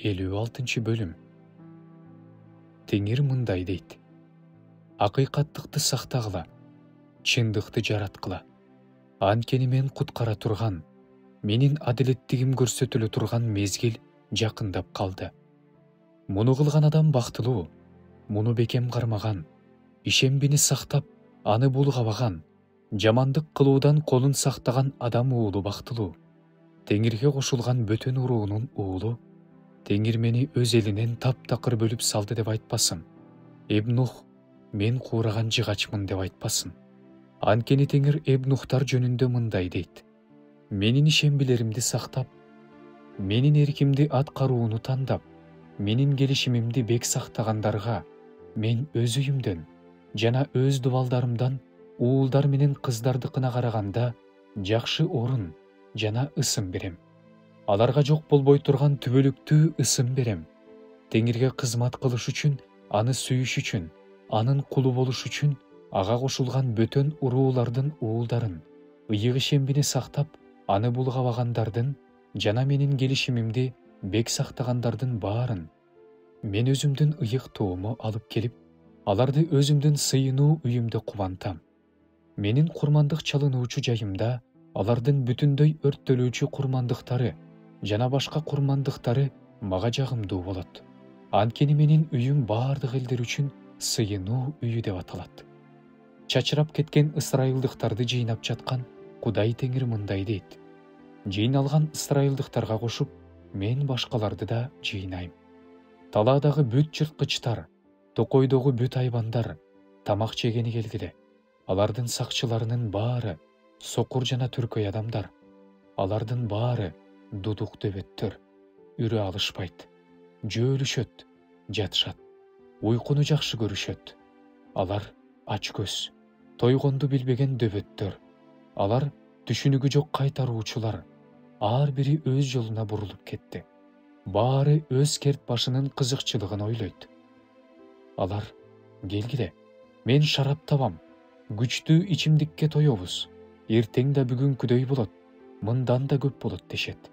56 бөлүм. Теңир мындай дейт: акыйкаттыкты сактагыла, чындыкты жараткыла. Анткени мен куткара турган, менин адилеттигим көрсөтүлө турган мезгил жакындап калды. Муну кылган адам бактылуу, муну бекем кармаган, ишембини сактап, аны булгабаган, жамандык кылуудан колун сактаган адам уулу бактылуу. Теңирге кошулган бөтөн уруунун уулу, Теңир мени өз элинен таптакыр бөлүп салды деп айтпасын. Эбнух, мен куураган жыгачмын деп айтпасын. Анткени Теңир Эбнухтар жөнүндө мындай дейт: менин ишембилеримди сактап, менин эркимди аткарууну тандап, менин келишимимди бек сактагандарга мен өз үйүмдөн жана өз дубалдарымдан уулдар менен кыздардыкына караганда жакшы орун жана ысым берем. Аларга жок болбой турган түбөлүктүү ысым берем. Теңирге кызмат кылыш үчүн, аны сүйүш үчүн, анын кулу болуш үчүн ага кошулган бөтөн уруулардын уулдарын, ыйык ишембини сактап, аны булгабагандардын жана менин келишимимди бек сактагандардын баарын мен өзүмдүн ыйык тоому алып келип, аларды өзүмдүн сыйынуу үйүмдө кубантам. Менин курмандык чалынуучу жайымда алардын бүтүндөй өрттөлүүчү курмандыктары жана башка курмандыктары мага жагымдуу болот. Анткени менин үйүм баардык элдер үчүн сыйынуу үйү деп аталат. Чачырап кеткен ысырайылдыктарды жыйнап жаткан Кудай Теңир мындай дейт: жыйналган ысырайылдыктарга кошуп, мен башкаларды да жыйнайм. Талаадагы бүт жырткычтар, токойдогу бүт айбандар тамак жегени келгиле. Алардын сакчыларынын баары сокур жана түркөй адамдар. Алардын баары дудук дөбөттөр, үрө алышпайт, жөөлүшөт, жатышат, уйкуну жакшы көрүшөт. Алар ач көз, тойгонду билбеген дөбөттөр. Алар түшүнүгү жок кайтаруучулар. Ар бири өз жолуна бурулуп кетти. Баары өз керт башынын кызыкчылыгын ойлойт. Алар: келгиле, мен шарап табам, күчтүү ичимдикке тоёбуз, эртең да бүгүнкүдөй болот, мындан да көп болот дешет.